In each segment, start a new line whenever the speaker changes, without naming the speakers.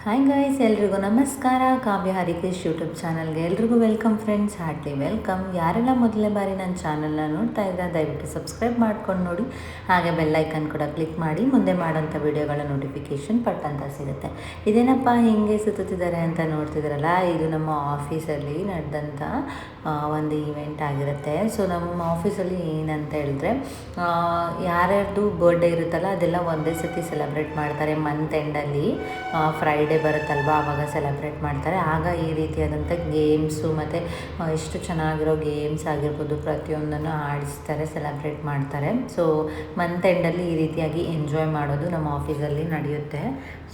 Hi guys, ಎಲ್ರಿಗೂ ನಮಸ್ಕಾರ. ಕಾವ್ಯ ಹರಿಕೇಶ್ YouTube ಚಾನಲ್ಗೆ ಎಲ್ರಿಗೂ ವೆಲ್ಕಮ್ ಫ್ರೆಂಡ್ಸ್, ಹಾರ್ಟ್ಲಿ ವೆಲ್ಕಮ್. ಯಾರೆಲ್ಲ ಮೊದಲನೇ ಬಾರಿ ನನ್ನ ಚಾನಲ್ನ ನೋಡ್ತಾ ಇದ್ದಾರೆ ದಯವಿಟ್ಟು ಸಬ್ಸ್ಕ್ರೈಬ್ ಮಾಡ್ಕೊಂಡು ನೋಡಿ, ಹಾಗೆ ಬೆಲ್ಲೈಕನ್ ಕೂಡ ಕ್ಲಿಕ್ ಮಾಡಿ. ಮುಂದೆ ಮಾಡೋಂಥ ವಿಡಿಯೋಗಳ ನೋಟಿಫಿಕೇಷನ್ ಪಟ್ ಅಂತ ಸಿಗುತ್ತೆ. ಇದೇನಪ್ಪ ಹಿಂಗೆ ಸುತ್ತುತ್ತಿದ್ದಾರೆ ಅಂತ ನೋಡ್ತಿದ್ದಾರಲ್ಲ, ಇದು ನಮ್ಮ ಆಫೀಸಲ್ಲಿ ನಡೆದಂಥ ಒಂದು ಈವೆಂಟ್ ಆಗಿರುತ್ತೆ. ಸೊ ನಮ್ಮ ಆಫೀಸಲ್ಲಿ ಏನಂತ ಹೇಳಿದ್ರೆ, ಯಾರ್ಯಾರ್ದು ಬರ್ಡೇ ಇರುತ್ತಲ್ಲ ಅದೆಲ್ಲ ಒಂದೇ ಸತಿ ಸೆಲೆಬ್ರೇಟ್ ಮಾಡ್ತಾರೆ. ಮಂತ್ ಎಂಡಲ್ಲಿ ಫ್ರೈಡೇ ಬರುತ್ತಲ್ವ, ಆವಾಗ ಸೆಲೆಬ್ರೇಟ್ ಮಾಡ್ತಾರೆ. ಆಗ ಈ ರೀತಿಯಾದಂಥ ಗೇಮ್ಸು ಮತ್ತು ಎಷ್ಟು ಚೆನ್ನಾಗಿರೋ ಗೇಮ್ಸ್ ಆಗಿರ್ಬೋದು ಪ್ರತಿಯೊಂದನ್ನು ಆಡಿಸ್ತಾರೆ, ಸೆಲೆಬ್ರೇಟ್ ಮಾಡ್ತಾರೆ. ಸೊ ಮಂತ್ ಎಂಡಲ್ಲಿ ಈ ರೀತಿಯಾಗಿ ಎಂಜಾಯ್ ಮಾಡೋದು ನಮ್ಮ ಆಫೀಸಲ್ಲಿ ನಡೆಯುತ್ತೆ.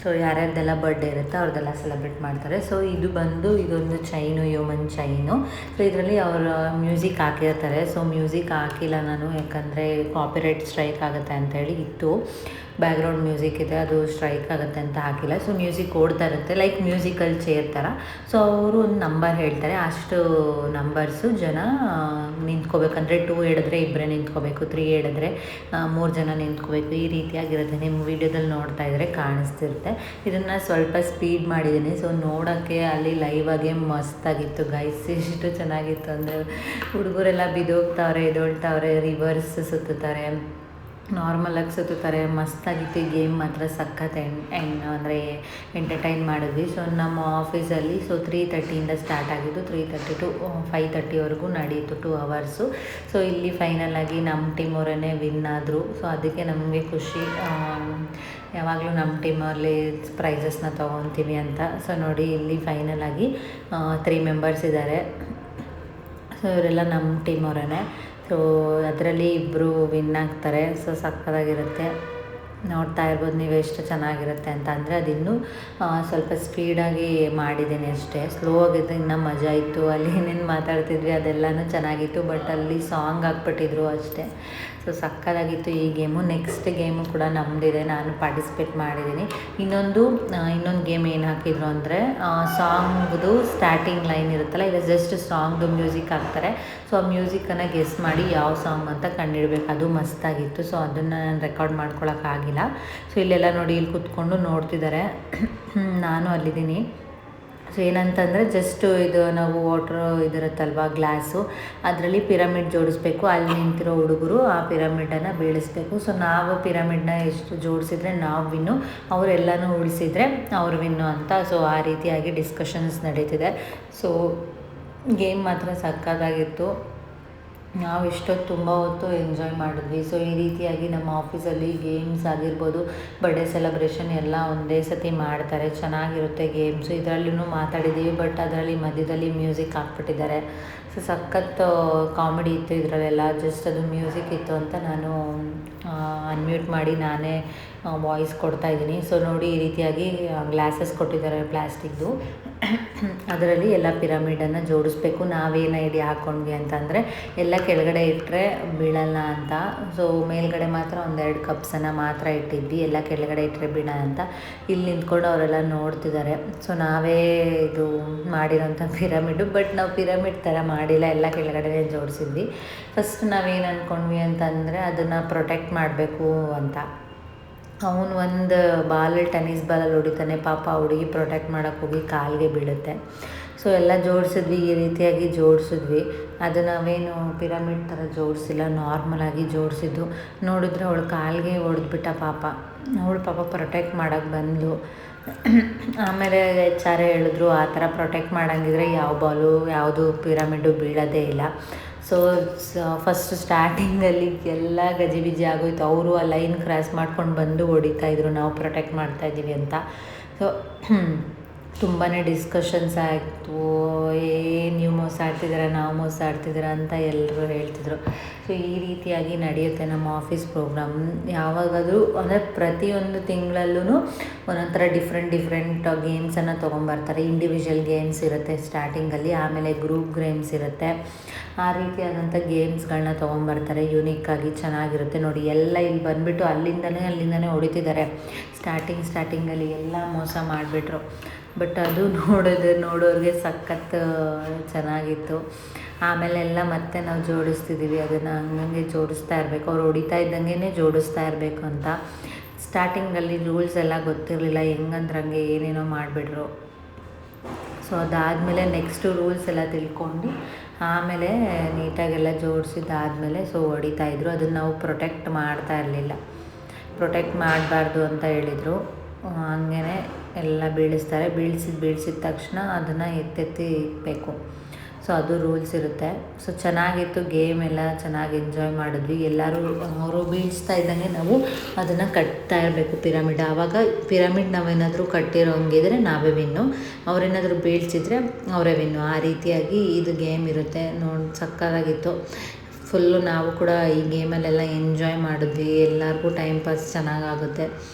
ಸೊ ಯಾರ್ಯಾರ್ದೆಲ್ಲ ಬರ್ಡೇ ಇರುತ್ತೆ ಅವ್ರದ್ದೆಲ್ಲ ಸೆಲೆಬ್ರೇಟ್ ಮಾಡ್ತಾರೆ. ಸೊ ಇದೊಂದು ಚೈನು, ಹ್ಯೂಮನ್ ಚೈನು. ಸೊ ಇದರಲ್ಲಿ ಅವರು ಮ್ಯೂಸಿಕ್ ಹಾಕಿರ್ತಾರೆ. ಸೊ ಮ್ಯೂಸಿಕ್ ಹಾಕಿಲ್ಲ ನಾನು, ಯಾಕಂದರೆ ಕಾಪಿರೈಟ್ ಸ್ಟ್ರೈಕ್ ಆಗುತ್ತೆ ಅಂತೇಳಿ ಇತ್ತು. ಬ್ಯಾಕ್ಗ್ರೌಂಡ್ ಮ್ಯೂಸಿಕ್ ಇದೆ, ಅದು ಸ್ಟ್ರೈಕ್ ಆಗುತ್ತೆ ಅಂತ ಹಾಕಿಲ್ಲ. ಸೊ ಮ್ಯೂಸಿಕ್ ಓಡ್ತಾ ಇರುತ್ತೆ, ಲೈಕ್ ಮ್ಯೂಸಿಕಲ್ ಚೇರ್ ಥರ. ಸೊ ಅವರು ಒಂದು ನಂಬರ್ ಹೇಳ್ತಾರೆ, ಅಷ್ಟು ನಂಬರ್ಸು ಜನ ನಿಂತ್ಕೋಬೇಕಂದ್ರೆ 2 ಹೇಳಿದ್ರೆ ಇಬ್ಬರೇ ನಿಂತ್ಕೋಬೇಕು, 3 ಹೇಳಿದ್ರೆ 3 ಜನ ನಿಂತ್ಕೋಬೇಕು. ಈ ರೀತಿಯಾಗಿರುತ್ತೆ. ನಿಮ್ಮ ವೀಡಿಯೋದಲ್ಲಿ ನೋಡ್ತಾ ಇದ್ದರೆ ಕಾಣಿಸ್ತಿರುತ್ತೆ. ಇದನ್ನು ಸ್ವಲ್ಪ ಸ್ಪೀಡ್ ಮಾಡಿದ್ದೀನಿ. ಸೊ ನೋಡೋಕ್ಕೆ ಅಲ್ಲಿ ಲೈವ್ ಆಗಿ ಮಸ್ತಾಗಿತ್ತು ಗೈಸ್. ಎಷ್ಟು ಚೆನ್ನಾಗಿತ್ತು ಅಂದರೆ, ಹುಡುಗರೆಲ್ಲ ಬಿದ್ದೋಗ್ತಾವ್ರೆ, ಎದೊಳ್ತಾವ್ರೆ, ರಿವರ್ಸ್ ಸುತ್ತುತ್ತಾರೆ, ನಾರ್ಮಲಾಗಿ ಸುತ್ತುತ್ತಾರೆ. ಮಸ್ತಾಗಿತ್ತು. ಈ ಗೇಮ್ ಮಾತ್ರ ಸಖತ್ ಅಂದರೆ ಎಂಟರ್ಟೈನ್ ಮಾಡಿದ್ವಿ. ಸೊ ನಮ್ಮ ಆಫೀಸಲ್ಲಿ 3:30 ಸ್ಟಾರ್ಟ್ ಆಗಿದ್ದು, 3:30 to 5:30ವರೆಗೂ ನಡೀತು, 2 ಅವರ್ಸು. ಸೊ ಇಲ್ಲಿ ಫೈನಲಾಗಿ ನಮ್ಮ ಟೀಮ್ ಅವರೇ ವಿನ್ ಆದರು. ಸೊ ಅದಕ್ಕೆ ನಮಗೆ ಖುಷಿ. ಯಾವಾಗಲೂ ನಮ್ಮ ಟೀಮಲ್ಲಿ ಪ್ರೈಸಸ್ನ ತೊಗೊತೀವಿ ಅಂತ. ಸೊ ನೋಡಿ, ಇಲ್ಲಿ ಫೈನಲಾಗಿ 3 ಮೆಂಬರ್ಸ್ ಇದ್ದಾರೆ. ಸೊ ಇವರೆಲ್ಲ ನಮ್ಮ ಟೀಮ್ ಅವರೇ. ಸೊ ಅದರಲ್ಲಿ ಇಬ್ಬರು ವಿನ್ ಆಗ್ತಾರೆ. ಸೊ ಸಕ್ಕತ್ತಾಗಿರುತ್ತೆ. ನೋಡ್ತಾ ಇರ್ಬೋದು ನೀವು ಎಷ್ಟು ಚೆನ್ನಾಗಿರುತ್ತೆ ಅಂತ. ಅಂದರೆ ಅದಿನ್ನೂ ಸ್ವಲ್ಪ ಸ್ಪೀಡಾಗಿ ಮಾಡಿದ್ದೀನಿ ಅಷ್ಟೇ, ಸ್ಲೋ ಆಗಿದ್ದು ಇನ್ನೂ ಮಜಾ ಇತ್ತು. ಅಲ್ಲಿ ಏನೇನು ಮಾತಾಡ್ತಿದ್ವಿ ಅದೆಲ್ಲನೂ ಚೆನ್ನಾಗಿತ್ತು, ಬಟ್ ಅಲ್ಲಿ ಸಾಂಗ್ ಹಾಕ್ಬಿಟ್ಟಿದ್ರು ಅಷ್ಟೇ. ಸೊ ಸಕ್ಕತ್ತಾಗಿತ್ತು ಈ ಗೇಮು. ನೆಕ್ಸ್ಟ್ ಗೇಮು ಕೂಡ ನಮ್ಮದಿದೆ, ನಾನು ಪಾರ್ಟಿಸಿಪೇಟ್ ಮಾಡಿದ್ದೀನಿ. ಇನ್ನೊಂದು ಗೇಮ್ ಏನು ಹಾಕಿದ್ರು ಅಂದರೆ, ಸಾಂಗ್ದು ಸ್ಟಾರ್ಟಿಂಗ್ ಲೈನ್ ಇರುತ್ತಲ್ಲ, ಇಲ್ಲ ಜಸ್ಟ್ ಸಾಂಗ್ದು ಮ್ಯೂಸಿಕ್ ಹಾಕ್ತಾರೆ. ಸೊ ಆ ಮ್ಯೂಸಿಕನ್ನು ಗೆಸ್ ಮಾಡಿ ಯಾವ ಸಾಂಗ್ ಅಂತ ಕಂಡುಹಿಡ್ಬೇಕು. ಅದು ಮಸ್ತಾಗಿತ್ತು. ಸೊ ಅದನ್ನು ನಾನು ರೆಕಾರ್ಡ್ ಮಾಡ್ಕೊಳಕ್ಕಾಗಿಲ್ಲ. ಸೊ ಇಲ್ಲೆಲ್ಲ ನೋಡಿ, ಇಲ್ಲಿ ಕೂತ್ಕೊಂಡು ನೋಡ್ತಿದ್ದಾರೆ, ನಾನು ಅಲ್ಲಿದ್ದೀನಿ. ಸೊ ಏನಂತಂದರೆ, ಜಸ್ಟು ಇದು ನಾವು ವಾಟ್ರ್ ಇದಿರುತ್ತಲ್ವ ಗ್ಲಾಸು, ಅದರಲ್ಲಿ ಪಿರಮಿಡ್ ಜೋಡಿಸ್ಬೇಕು. ಅಲ್ಲಿ ನಿಂತಿರೋ ಹುಡುಗರು ಆ ಪಿರಮಿಡನ್ನು ಬೀಳಿಸ್ಬೇಕು. ಸೊ ನಾವು ಪಿರಮಿಡ್ನ ಎಷ್ಟು ಜೋಡಿಸಿದ್ರೆ ನಾವು ವಿನ್ನು, ಅವರೆಲ್ಲನೂ ಉಳಿಸಿದರೆ ಅವ್ರು ವಿನ್ನು ಅಂತ. ಸೊ ಆ ರೀತಿಯಾಗಿ ಡಿಸ್ಕಷನ್ಸ್ ನಡೀತಿದೆ. ಸೊ ಗೇಮ್ ಮಾತ್ರ ಸಕ್ಕತ್ತಾಗಿತ್ತು. ನಾವು ಇಷ್ಟೊತ್ತು ತುಂಬ ಹೊತ್ತು ಎಂಜಾಯ್ ಮಾಡಿದ್ವಿ. ಸೊ ಈ ರೀತಿಯಾಗಿ ನಮ್ಮ ಆಫೀಸಲ್ಲಿ ಗೇಮ್ಸ್ ಆಗಿರ್ಬೋದು, ಬರ್ಡೇ ಸೆಲೆಬ್ರೇಷನ್ ಎಲ್ಲ ಒಂದೇ ಸತಿ ಮಾಡ್ತಾರೆ. ಚೆನ್ನಾಗಿರುತ್ತೆ ಗೇಮ್ಸು. ಇದರಲ್ಲೂ ಮಾತಾಡಿದ್ದೀವಿ, ಬಟ್ ಅದರಲ್ಲಿ ಮಧ್ಯದಲ್ಲಿ ಮ್ಯೂಸಿಕ್ ಹಾಕ್ಬಿಟ್ಟಿದ್ದಾರೆ. ಸೊ ಸಖತ್ ಕಾಮಿಡಿ ಇತ್ತು ಇದರಲ್ಲೆಲ್ಲ. ಜಸ್ಟ್ ಅದು ಮ್ಯೂಸಿಕ್ ಇತ್ತು ಅಂತ ನಾನು ಅನ್ಮ್ಯೂಟ್ ಮಾಡಿ ನಾನೇ ವಾಯ್ಸ್ ಕೊಡ್ತಾಯಿದ್ದೀನಿ. ಸೊ ನೋಡಿ, ಈ ರೀತಿಯಾಗಿ ಗ್ಲಾಸಸ್ ಕೊಟ್ಟಿದ್ದಾರೆ ಪ್ಲಾಸ್ಟಿಕ್ದು. ಅದರಲ್ಲಿ ಎಲ್ಲ ಪಿರಮಿಡನ್ನು ಜೋಡಿಸ್ಬೇಕು. ನಾವೇನು ಐಡಿಯಾ ಹಾಕ್ಕೊಂಡ್ವಿ ಅಂತಂದರೆ, ಎಲ್ಲ ಕೆಳಗಡೆ ಇಟ್ಟರೆ ಬೀಳಲ್ಲ ಅಂತ. ಸೊ ಮೇಲ್ಗಡೆ ಮಾತ್ರ 1-2 ಕಪ್ಸನ್ನು ಮಾತ್ರ ಇಟ್ಟಿದ್ವಿ, ಎಲ್ಲ ಕೆಳಗಡೆ ಇಟ್ಟರೆ ಬೀಳಲ್ಲ ಅಂತ. ಇಲ್ಲಿ ನಿಂತ್ಕೊಂಡು ಅವರೆಲ್ಲ ನೋಡ್ತಿದ್ದಾರೆ. ಸೊ ನಾವೇ ಇದು ಮಾಡಿರೋಂಥ ಪಿರಮಿಡು, ಬಟ್ ನಾವು ಪಿರಮಿಡ್ ಥರ ಮಾಡಿಲ್ಲ, ಎಲ್ಲ ಕೆಳಗಡೆ ಜೋಡಿಸಿದ್ವಿ. ಫಸ್ಟ್ ನಾವೇನು ಅಂದ್ಕೊಂಡ್ವಿ ಅಂತಂದರೆ, ಅದನ್ನು ಪ್ರೊಟೆಕ್ಟ್ ಮಾಡಬೇಕು ಅಂತ. ಅವನು ಒಂದು ಟೆನ್ನಿಸ್ ಬಾಲಲ್ಲಿ ಹೊಡಿತಾನೆ, ಪಾಪ ಹುಡುಗಿ ಪ್ರೊಟೆಕ್ಟ್ ಮಾಡೋಕ್ಕೆ ಹೋಗಿ ಕಾಲಿಗೆ ಬೀಳುತ್ತೆ. ಸೊ ಎಲ್ಲ ಜೋಡಿಸಿದ್ವಿ, ಈ ರೀತಿಯಾಗಿ ಜೋಡಿಸಿದ್ವಿ. ಅದು ನಾವೇನು ಪಿರಮಿಡ್ ಥರ ಜೋಡಿಸಿಲ್ಲ, ನಾರ್ಮಲಾಗಿ ಜೋಡಿಸಿದ್ದು. ನೋಡಿದ್ರೆ ಅವಳು ಕಾಲಿಗೆ ಹೊಡೆದ್ಬಿಟ್ಟ ಅವಳು ಪಾಪ ಪ್ರೊಟೆಕ್ಟ್ ಮಾಡೋಕ್ಕೆ ಬಂದಳು. ಆಮೇಲೆ HR ಹೇಳಿದ್ರು, ಆ ಥರ ಪ್ರೊಟೆಕ್ಟ್ ಮಾಡೋಂಗಿದ್ರೆ ಯಾವುದು ಪಿರಮಿಡು ಬೀಳೋದೇ ಇಲ್ಲ. ಸೊ ಫಸ್ಟ್ ಸ್ಟಾರ್ಟಿಂಗಲ್ಲಿ ಎಲ್ಲ ಗಜಿಬಿಜಿ ಆಗೋಯ್ತು. ಅವರು ಆ ಲೈನ್ ಕ್ರಾಸ್ ಮಾಡ್ಕೊಂಡು ಬಂದು ಹೊಡಿತಾಯಿದ್ರು, ನಾವು ಪ್ರೊಟೆಕ್ಟ್ ಮಾಡ್ತಾಯಿದ್ದೀವಿ ಅಂತ. ಸೊ ತುಂಬಾ ಡಿಸ್ಕಷನ್ಸ್ ಆಯಿತು. ನೀವು ಮೋಸ ಆಡ್ತಿದ್ದೀರ, ನಾವು ಮೋಸ ಆಡ್ತಿದ್ದೀರ ಅಂತ ಎಲ್ಲರೂ ಹೇಳ್ತಿದ್ರು. ಸೊ ಈ ರೀತಿಯಾಗಿ ನಡೆಯುತ್ತೆ ನಮ್ಮ ಆಫೀಸ್ ಪ್ರೋಗ್ರಾಮ್. ಯಾವಾಗಾದರೂ ಅಂದರೆ ಪ್ರತಿಯೊಂದು ತಿಂಗಳಲ್ಲೂ ಒಂದೊಂಥರ ಡಿಫ್ರೆಂಟ್ ಗೇಮ್ಸನ್ನು ತೊಗೊಂಬರ್ತಾರೆ. ಇಂಡಿವಿಜುವಲ್ ಗೇಮ್ಸ್ ಇರುತ್ತೆ ಸ್ಟಾರ್ಟಿಂಗಲ್ಲಿ, ಆಮೇಲೆ ಗ್ರೂಪ್ ಗೇಮ್ಸ್ ಇರುತ್ತೆ. ಆ ರೀತಿಯಾದಂಥ ಗೇಮ್ಸ್ಗಳನ್ನ ತೊಗೊಂಬರ್ತಾರೆ. ಯೂನಿಕ್ಕಾಗಿ ಚೆನ್ನಾಗಿರುತ್ತೆ. ನೋಡಿ, ಎಲ್ಲ ಇಲ್ಲಿ ಬಂದುಬಿಟ್ಟು ಅಲ್ಲಿಂದನೇ ಹೊಡಿತಿದ್ದಾರೆ. ಸ್ಟಾರ್ಟಿಂಗಲ್ಲಿ ಎಲ್ಲ ಮೋಸ ಮಾಡಿಬಿಟ್ರು. ಬಟ್ ಅದು ನೋಡೋರಿಗೆ ಸಖತ್ ಚೆನ್ನಾಗಿತ್ತು. ಆಮೇಲೆ ಎಲ್ಲ ಮತ್ತೆ ನಾವು ಜೋಡಿಸ್ತಿದ್ದೀವಿ, ಅದನ್ನು ಹಂಗಂಗೆ ಜೋಡಿಸ್ತಾ ಇರಬೇಕು. ಅವ್ರು ಹೊಡಿತಾ ಇದ್ದಂಗೆ ಜೋಡಿಸ್ತಾ ಇರಬೇಕು ಅಂತ. ಸ್ಟಾರ್ಟಿಂಗಲ್ಲಿ ರೂಲ್ಸ್ ಎಲ್ಲ ಗೊತ್ತಿರಲಿಲ್ಲ, ಹೆಂಗಂದ್ರೆ ಹಂಗೆ ಏನೇನೋ ಮಾಡಿಬಿಟ್ರು. ಸೊ ಅದಾದಮೇಲೆ ನೆಕ್ಸ್ಟು ರೂಲ್ಸ್ ಎಲ್ಲ ತಿಳ್ಕೊಂಡು ಆಮೇಲೆ ನೀಟಾಗೆಲ್ಲ ಜೋಡಿಸಿದ್ದಾದಮೇಲೆ ಸೊ ಹೊಡಿತಾಯಿದ್ರು. ಅದನ್ನು ನಾವು ಪ್ರೊಟೆಕ್ಟ್ ಮಾಡ್ತಾ ಇರಲಿಲ್ಲ, ಪ್ರೊಟೆಕ್ಟ್ ಮಾಡಬಾರ್ದು ಅಂತ ಹೇಳಿದರು. ಹಂಗೇ ಎಲ್ಲ ಬೀಳಿಸಿದ ತಕ್ಷಣ ಅದನ್ನು ಎತ್ತೆತ್ತಿ ಇಕ್ಬೇಕು. ಸೊ ಅದು ರೂಲ್ಸ್ ಇರುತ್ತೆ. ಸೊ ಚೆನ್ನಾಗಿತ್ತು, ಗೇಮ್ ಎಲ್ಲ ಚೆನ್ನಾಗಿ ಎಂಜಾಯ್ ಮಾಡಿದ್ವಿ. ಎಲ್ಲರೂ ಅವರು ಬೀಳಿಸ್ತಾ ಇದ್ದಂಗೆ ನಾವು ಅದನ್ನು ಕಟ್ತಾ ಇರಬೇಕು ಪಿರಮಿಡ್. ಆವಾಗ ಪಿರಮಿಡ್ ನಾವೇನಾದರೂ ಕಟ್ಟಿರೋ ಹಂಗಿದ್ರೆ ನಾವೇ ವಿನ್ನು, ಅವರೇನಾದರೂ ಬೀಳ್ಸಿದ್ರೆ ಅವರೇ ವಿನ್ನು. ಆ ರೀತಿಯಾಗಿ ಇದು ಗೇಮ್ ಇರುತ್ತೆ. ನೋಡಿ ಸಕ್ಕತ್ತಾಗಿತ್ತು. ಫುಲ್ಲು ನಾವು ಕೂಡ ಈ ಗೇಮಲ್ಲೆಲ್ಲ ಎಂಜಾಯ್ ಮಾಡಿದ್ವಿ. ಎಲ್ಲರಿಗೂ ಟೈಮ್ ಪಾಸ್ ಚೆನ್ನಾಗಾಗುತ್ತೆ.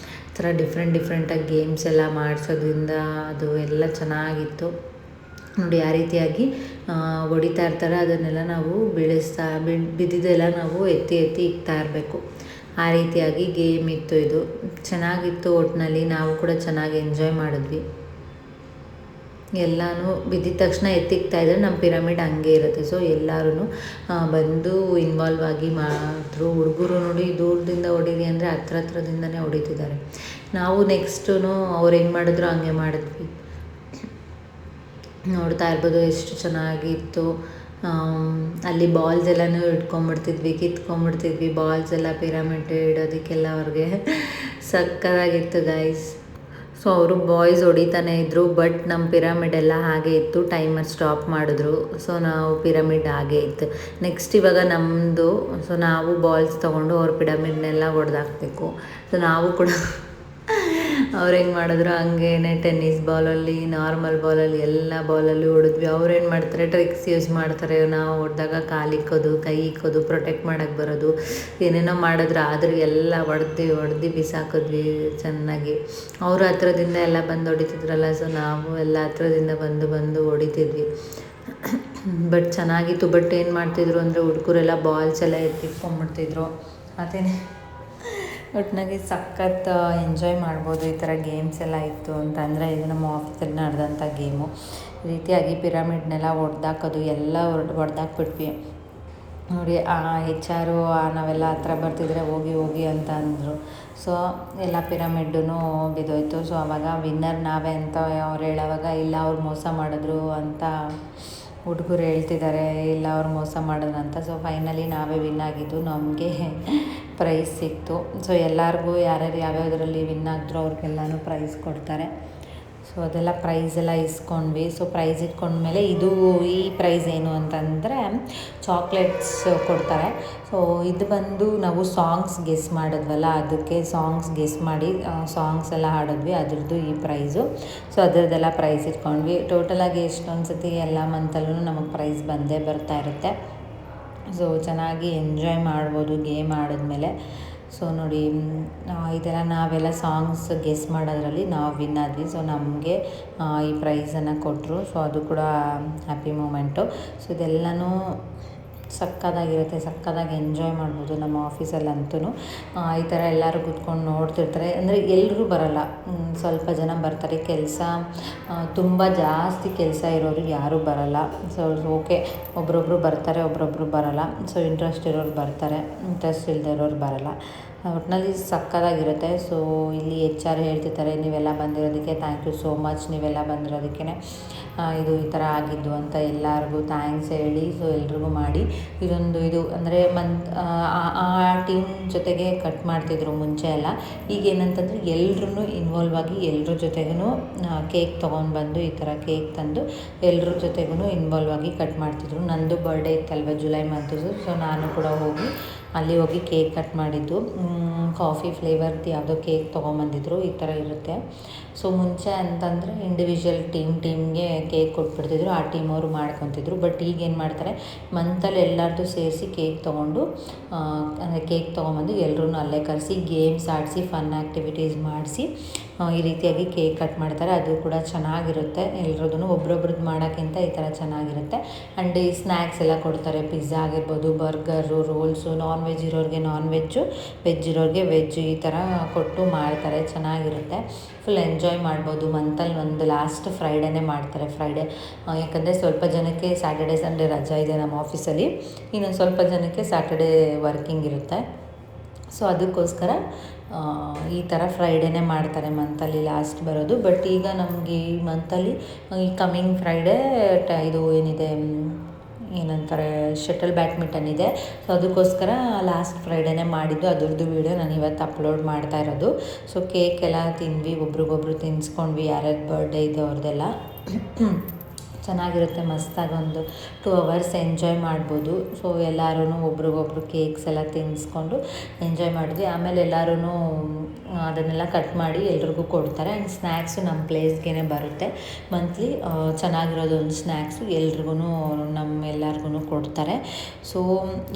ಈ ಥರ ಡಿಫ್ರೆಂಟಾಗಿ ಗೇಮ್ಸ್ ಎಲ್ಲ ಮಾಡಿಸೋದ್ರಿಂದ ಅದು ಎಲ್ಲ ಚೆನ್ನಾಗಿತ್ತು ನೋಡಿ. ಆ ರೀತಿಯಾಗಿ ಹೊಡಿತಾ ಇರ್ತಾರೆ, ಅದನ್ನೆಲ್ಲ ನಾವು ಬಿದ್ದಿದ್ದೆಲ್ಲ ನಾವು ಎತ್ತಿ ಇಕ್ತಾ ಇರಬೇಕು. ಆ ರೀತಿಯಾಗಿ ಗೇಮ್ ಇತ್ತು. ಇದು ಚೆನ್ನಾಗಿತ್ತು. ಒಟ್ಟಿನಲ್ಲಿ ನಾವು ಕೂಡ ಚೆನ್ನಾಗಿ ಎಂಜಾಯ್ ಮಾಡಿದ್ವಿ. ಎಲ್ಲನೂ ಬಿದ್ದಿದ ತಕ್ಷಣ ಎತ್ತಿಕ್ತಾಯಿದ್ರೆ ನಮ್ಮ ಪಿರಮಿಡ್ ಹಂಗೆ ಇರುತ್ತೆ. ಸೊ ಎಲ್ಲರೂ ಬಂದು ಇನ್ವಾಲ್ವ್ ಆಗಿ ಮಾಡಿದ್ರು. ಹುಡುಗರು ನೋಡಿ ದೂರದಿಂದ ಹೊಡೀರಿ ಅಂದರೆ ಹತ್ರದಿಂದನೇ ಹೊಡಿತಿದ್ದಾರೆ. ನಾವು ನೆಕ್ಸ್ಟು ಅವ್ರು ಹೆಂಗೆ ಮಾಡಿದ್ರು ಹಂಗೆ ಮಾಡಿದ್ವಿ. ನೋಡ್ತಾ ಇರ್ಬೋದು ಎಷ್ಟು ಚೆನ್ನಾಗಿತ್ತು. ಅಲ್ಲಿ ಬಾಲ್ಸ್ ಎಲ್ಲನೂ ಇಟ್ಕೊಂಬಿಡ್ತಿದ್ವಿ, ಕಿತ್ಕೊಂಬಿಡ್ತಿದ್ವಿ ಬಾಲ್ಸ್ ಎಲ್ಲ ಪಿರಮಿಡ್ ಇಡೋದಕ್ಕೆಲ್ಲ ಅವ್ರಿಗೆ ಸಕ್ಕತ್ತಾಗಿತ್ತು ಗೈಸ್. ಸೊ ಅವರು ಬಾಯ್ಸ್ ಹೊಡಿತಾನೆ ಇದ್ದರು, ಬಟ್ ನಮ್ಮ ಪಿರಮಿಡ್ ಎಲ್ಲ ಹಾಗೆ ಇತ್ತು. ಟೈಮರ್ ಸ್ಟಾಪ್ ಮಾಡಿದ್ರು. ಸೊ ನಾವು ಪಿರಮಿಡ್ ಹಾಗೆ ಇತ್ತು. ನೆಕ್ಸ್ಟ್ ಇವಾಗ ನಮ್ಮದು. ಸೊ ನಾವು ಬಾಲ್ಸ್ ತೊಗೊಂಡು ಅವ್ರ ಪಿರಮಿಡ್ನೆಲ್ಲ ಹೊಡೆದಾಕ್ಬೇಕು. ಸೊ ನಾವು ಕೂಡ ಅವ್ರು ಹೆಂಗೆ ಮಾಡಿದ್ರು ಹಂಗೇ ಟೆನ್ನಿಸ್ ಬಾಲಲ್ಲಿ, ನಾರ್ಮಲ್ ಬಾಲಲ್ಲಿ, ಎಲ್ಲ ಬಾಲಲ್ಲಿ ಹೊಡೆದ್ವಿ. ಅವ್ರೇನು ಮಾಡ್ತಾರೆ, ಟ್ರಿಕ್ಸ್ ಯೂಸ್ ಮಾಡ್ತಾರೆ. ನಾವು ಹೊಡೆದಾಗ ಕಾಲಿಕ್ಕೋದು, ಕೈ ಇಕ್ಕೋದು, ಪ್ರೊಟೆಕ್ಟ್ ಮಾಡೋಕ್ಕೆ ಬರೋದು, ಏನೇನೋ ಮಾಡಿದ್ರು. ಆದರೂ ಎಲ್ಲ ಹೊಡೆದು ಬಿಸಾಕಿದ್ವಿ ಚೆನ್ನಾಗಿ. ಅವರು ಹತ್ರದಿಂದ ಎಲ್ಲ ಬಂದು ಹೊಡಿತಿದ್ರಲ್ಲ, ಸೊ ನಾವು ಎಲ್ಲ ಹತ್ರದಿಂದ ಬಂದು ಹೊಡಿತಿದ್ವಿ. ಬಟ್ ಚೆನ್ನಾಗಿತ್ತು. ಬಟ್ ಏನು ಮಾಡ್ತಿದ್ರು ಅಂದರೆ ಹುಡುಗರೆಲ್ಲ ಬಾಲ್ಸ್ ಎಲ್ಲ ಎತ್ತಿಟ್ಕೊಂಡ್ಬಿಡ್ತಿದ್ರು. ಅದೇನೇ ಒಟ್ಟಿನಾಗಿ ಸಖತ್ ಎಂಜಾಯ್ ಮಾಡ್ಬೋದು. ಈ ಥರ ಗೇಮ್ಸ್ ಎಲ್ಲ ಇತ್ತು ಅಂತಂದರೆ ಇದು ನಮ್ಮ ಆಫೀಸಲ್ಲಿ ನಡೆದಂಥ ಗೇಮು. ಈ ರೀತಿಯಾಗಿ ಪಿರಮಿಡ್ನೆಲ್ಲ ಹೊಡೆದಾಕೋದು ಎಲ್ಲ ಹೊಡೆದಾಕ್ಬಿಟ್ವಿ ನೋಡಿ. HR ನಾವೆಲ್ಲ ಹತ್ರ ಬರ್ತಿದ್ರೆ ಹೋಗಿ ಅಂತ ಅಂದರು. ಸೊ ಎಲ್ಲ ಪಿರಮಿಡ್ಡೂ ಬಿದ್ದೋಯ್ತು. ಸೊ ಆವಾಗ ವಿನ್ನರ್ ನಾವೇ ಅಂತ ಅವ್ರು ಹೇಳೋವಾಗ ಇಲ್ಲ ಅವ್ರು ಮೋಸ ಮಾಡಿದ್ರು ಅಂತ ಹುಡುಗರು ಹೇಳ್ತಿದ್ದಾರೆ, ಇಲ್ಲ ಅವ್ರು ಮೋಸ ಮಾಡಿದ್ರಂತ. ಸೊ ಫೈನಲಿ ನಾವೇ ವಿನ್ ಆಗಿದ್ದು, ನಮಗೆ ಪ್ರೈಸ್ ಸಿಕ್ತು. ಸೊ ಎಲ್ಲರಿಗೂ ಯಾರ್ಯಾರು ಯಾವ್ಯಾವುದರಲ್ಲಿ ವಿನ್ ಆಗಿದ್ರು ಅವ್ರಿಗೆಲ್ಲನೂ ಪ್ರೈಸ್ ಕೊಡ್ತಾರೆ. ಸೊ ಅದೆಲ್ಲ ಪ್ರೈಸ್ ಎಲ್ಲ ಇಸ್ಕೊಂಡ್ವಿ. ಸೊ ಪ್ರೈಸ್ ಇಟ್ಕೊಂಡ್ಮೇಲೆ ಈ ಪ್ರೈಸ್ ಏನು ಅಂತಂದರೆ ಚಾಕ್ಲೇಟ್ಸ್ ಕೊಡ್ತಾರೆ. ಸೊ ಇದು ಬಂದು ನಾವು ಸಾಂಗ್ಸ್ ಗೆಸ್ ಮಾಡಿದ್ವಲ್ಲ, ಅದಕ್ಕೆ ಸಾಂಗ್ಸ್ ಗೆಸ್ ಮಾಡಿ ಸಾಂಗ್ಸ್ ಎಲ್ಲ ಹಾಡಿದ್ವಿ, ಅದ್ರದ್ದು ಈ ಪ್ರೈಸು. ಸೊ ಅದರದ್ದೆಲ್ಲ ಪ್ರೈಸ್ ಇಟ್ಕೊಂಡ್ವಿ. ಟೋಟಲಾಗಿ ಎಷ್ಟೊಂದು ಸತಿ ಎಲ್ಲ ಮಂತಲ್ಲೂ ನಮಗೆ ಪ್ರೈಸ್ ಬಂದೇ ಬರ್ತಾ ಇರುತ್ತೆ. ಸೊ ಚೆನ್ನಾಗಿ ಎಂಜಾಯ್ ಮಾಡ್ಬೋದು ಗೇಮ್ ಆಡಿದ್ಮೇಲೆ. ಸೊ ನೋಡಿ ಇದೆಲ್ಲ ನಾವೆಲ್ಲ ಸಾಂಗ್ಸ್ ಗೆಸ್ ಮಾಡೋದ್ರಲ್ಲಿ ನಾವು ವಿನ್ ಆದ್ವಿ. ಸೊ ನಮಗೆ ಈ ಪ್ರೈಸನ್ನು ಕೊಟ್ಟರು. ಸೊ ಅದು ಕೂಡ ಹ್ಯಾಪಿ ಮೂಮೆಂಟು. ಸೊ ಇದೆಲ್ಲನೂ ಸಕ್ಕತ್ತಾಗಿರುತ್ತೆ, ಸಕ್ಕತ್ತಾಗಿ ಎಂಜಾಯ್ ಮಾಡ್ಬೋದು ನಮ್ಮ ಆಫೀಸಲ್ಲಂತೂ. ಈ ಥರ ಎಲ್ಲರೂ ಕೂತ್ಕೊಂಡು ನೋಡ್ತಿರ್ತಾರೆ. ಅಂದರೆ ಎಲ್ಲರೂ ಬರೋಲ್ಲ, ಸ್ವಲ್ಪ ಜನ ಬರ್ತಾರೆ. ಕೆಲಸ ತುಂಬ ಜಾಸ್ತಿ ಕೆಲಸ ಇರೋರು ಯಾರೂ ಬರೋಲ್ಲ. ಸೊ ಓಕೆ, ಒಬ್ರೊಬ್ಬರು ಬರ್ತಾರೆ, ಒಬ್ರೊಬ್ಬರು ಬರೋಲ್ಲ. ಸೊ ಇಂಟ್ರೆಸ್ಟ್ ಇರೋರು ಬರ್ತಾರೆ, ಇಂಟ್ರೆಸ್ಟ್ ಇಲ್ಲದೆ ಇರೋರು ಬರೋಲ್ಲ. ಒಟ್ಟಿನಲ್ಲಿ ಸಕ್ಕತ್ತಾಗಿರುತ್ತೆ. ಸೊ ಇಲ್ಲಿ HR ಹೇಳ್ತಿರ್ತಾರೆ, ನೀವೆಲ್ಲ ಬಂದಿರೋದಕ್ಕೆ ಥ್ಯಾಂಕ್ ಯು ಸೋ ಮಚ್, ನೀವೆಲ್ಲ ಬಂದಿರೋದಕ್ಕೆ ಇದು ಈ ಥರ ಆಗಿದ್ದು ಅಂತ ಎಲ್ಲರಿಗೂ ಥ್ಯಾಂಕ್ಸ್ ಹೇಳಿ. ಸೊ ಎಲ್ರಿಗೂ ಮಾಡಿ ಇದು ಅಂದರೆ ಆ ಟೀಮ್ ಜೊತೆಗೆ ಕಟ್ ಮಾಡ್ತಿದ್ರು ಮುಂಚೆ ಎಲ್ಲ. ಈಗ ಏನಂತಂದರೆ ಎಲ್ರೂ ಇನ್ವಾಲ್ವ್ ಆಗಿ ಎಲ್ರ ಜೊತೆಗೂ ಕೇಕ್ ತೊಗೊಂಡ್ಬಂದು ಈ ಥರ ಕೇಕ್ ತಂದು ಎಲ್ರ ಜೊತೆಗೂ ಇನ್ವಾಲ್ವ್ ಆಗಿ ಕಟ್ ಮಾಡ್ತಿದ್ರು. ನಂದು ಬರ್ಡೇ ಇತ್ತಲ್ವ ಜುಲೈ ಮಂತದ್ದು. ಸೊ ನಾನು ಕೂಡ ಹೋಗಿ ಕೇಕ್ ಕಟ್ ಮಾಡಿದ್ದು. ಕಾಫಿ ಫ್ಲೇವರ್ದು ಯಾವುದೋ ಕೇಕ್ ತೊಗೊಂಬಂದಿದ್ರು. ಈ ಥರ ಇರುತ್ತೆ. ಸೊ ಮುಂಚೆ ಅಂತಂದರೆ ಇಂಡಿವಿಜುವಲ್ ಟೀಮ್ಗೆ ಕೇಕ್ ಕೊಟ್ಬಿಡ್ತಿದ್ರು, ಆ ಟೀಮ್ ಅವರು ಮಾಡ್ಕೊತಿದ್ರು. ಬಟ್ ಈಗ ಏನು ಮಾಡ್ತಾರೆ, ಮಂತಲ್ಲಿ ಎಲ್ಲರದ್ದು ಸೇರಿಸಿ ಕೇಕ್ ತೊಗೊಂಡು ಅಂದರೆ ಕೇಕ್ ತೊಗೊಂಬಂದು ಎಲ್ಲರೂ ಅಲ್ಲೇ ಕರೆಸಿ ಗೇಮ್ಸ್ ಆಡಿಸಿ ಫನ್ ಆ್ಯಕ್ಟಿವಿಟೀಸ್ ಮಾಡಿಸಿ ಈ ರೀತಿಯಾಗಿ ಕೇಕ್ ಕಟ್ ಮಾಡ್ತಾರೆ. ಅದು ಕೂಡ ಚೆನ್ನಾಗಿರುತ್ತೆ. ಎಲ್ರದ್ದು ಒಬ್ರೊಬ್ರದ್ದು ಮಾಡೋಕ್ಕಿಂತ ಈ ಥರ ಚೆನ್ನಾಗಿರುತ್ತೆ. ಆ್ಯಂಡ್ ಈ ಸ್ನ್ಯಾಕ್ಸ್ ಎಲ್ಲ ಕೊಡ್ತಾರೆ. ಪಿಜ್ಜಾ ಆಗಿರ್ಬೋದು, ಬರ್ಗರು, ರೋಲ್ಸು, ನಾನ್ ವೆಜ್ ಇರೋರಿಗೆ ನಾನ್ ವೆಜ್ಜು, ವೆಜ್ ಇರೋರಿಗೆ ವೆಜ್ಜು, ಈ ಥರ ಕೊಟ್ಟು ಮಾಡ್ತಾರೆ. ಚೆನ್ನಾಗಿರುತ್ತೆ. ಫುಲ್ ಎಂಜಾಯ್ ಮಾಡ್ಬೋದು. ಮಂತಲ್ಲಿ ಒಂದು ಲಾಸ್ಟ್ ಫ್ರೈಡೇನೇ ಮಾಡ್ತಾರೆ. ಫ್ರೈಡೇ ಯಾಕಂದರೆ ಸ್ವಲ್ಪ ಜನಕ್ಕೆ ಸ್ಯಾಟರ್ಡೇ ಸಂಡೇ ರಜಾ ಇದೆ ನಮ್ಮ ಆಫೀಸಲ್ಲಿ, ಇನ್ನೊಂದು ಸ್ವಲ್ಪ ಜನಕ್ಕೆ ಸ್ಯಾಟರ್ಡೇ ವರ್ಕಿಂಗ್ ಇರುತ್ತೆ. ಸೊ ಅದಕ್ಕೋಸ್ಕರ ಈ ಥರ ಫ್ರೈಡೇನೇ ಮಾಡ್ತಾರೆ ಮಂತಲ್ಲಿ ಲಾಸ್ಟ್ ಬರೋದು. ಬಟ್ ಈಗ ನಮಗೆ ಈ ಮಂತಲ್ಲಿ ಈ ಕಮ್ಮಿಂಗ್ ಫ್ರೈಡೇ ಇದು ಏನಿದೆ ಏನಂತಾರೆ ಶಟಲ್ ಬ್ಯಾಡ್ಮಿಂಟನ್ ಇದೆ. ಸೊ ಅದಕ್ಕೋಸ್ಕರ ಲಾಸ್ಟ್ ಫ್ರೈಡೇನೇ ಮಾಡಿದ್ದು. ಅದ್ರದ್ದು ವೀಡಿಯೋ ನಾನು ಇವತ್ತು ಅಪ್ಲೋಡ್ ಮಾಡ್ತಾ ಇರೋದು. ಸೊ ಕೇಕ್ ಎಲ್ಲ ತಿಂದ್ವಿ, ಒಬ್ರಿಗೊಬ್ರು ತಿನ್ನಿಸ್ಕೊಂಡ್ವಿ, ಯಾರ್ಯಾರು ಬರ್ಡೇ ಇದೆ ಅವ್ರದ್ದೆಲ್ಲ. ಚೆನ್ನಾಗಿರುತ್ತೆ, ಮಸ್ತಾಗಿ ಒಂದು 2 ಅವರ್ಸ್ ಎಂಜಾಯ್ ಮಾಡ್ಬೋದು. ಸೊ ಎಲ್ಲರೂ ಒಬ್ರಿಗೊಬ್ರು ಕೇಕ್ಸ್ ಎಲ್ಲ ತಿನ್ನಿಸ್ಕೊಂಡು ಎಂಜಾಯ್ ಮಾಡಿದ್ವಿ. ಆಮೇಲೆ ಎಲ್ಲರೂ ಅದನ್ನೆಲ್ಲ ಕಟ್ ಮಾಡಿ ಎಲ್ರಿಗೂ ಕೊಡ್ತಾರೆ. ಆ್ಯಂಡ್ ಸ್ನ್ಯಾಕ್ಸು ನಮ್ಮ ಪ್ಲೇಸ್ಗೆ ಬರುತ್ತೆ ಮಂತ್ಲಿ. ಚೆನ್ನಾಗಿರೋದು ಒಂದು ಸ್ನ್ಯಾಕ್ಸು ಎಲ್ರಿಗೂ ನಮ್ಮೆಲ್ಲರಿಗೂ ಕೊಡ್ತಾರೆ. ಸೊ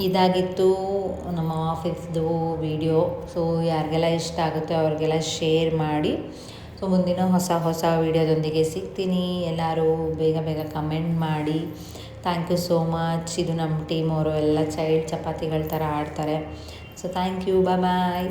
ಇದಾಗಿತ್ತು ನಮ್ಮ ಆಫೀಸ್ದು ವೀಡಿಯೋ. ಸೊ ಯಾರಿಗೆಲ್ಲ ಇಷ್ಟ ಆಗುತ್ತೆ ಅವ್ರಿಗೆಲ್ಲ ಶೇರ್ ಮಾಡಿ. ಸೊ ಮುಂದಿನ ಹೊಸ ವೀಡಿಯೋದೊಂದಿಗೆ ಸಿಗ್ತೀನಿ. ಎಲ್ಲರೂ ಬೇಗ ಕಮೆಂಟ್ ಮಾಡಿ. Thank you so much. ಇದು ನಮ್ಮ ಟೀಮ್ ಅವರು ಎಲ್ಲ ಚೈಲ್ಡ್ ಚಪಾತಿಗಳ ಥರ ಆಡ್ತಾರೆ. So thank you, bye.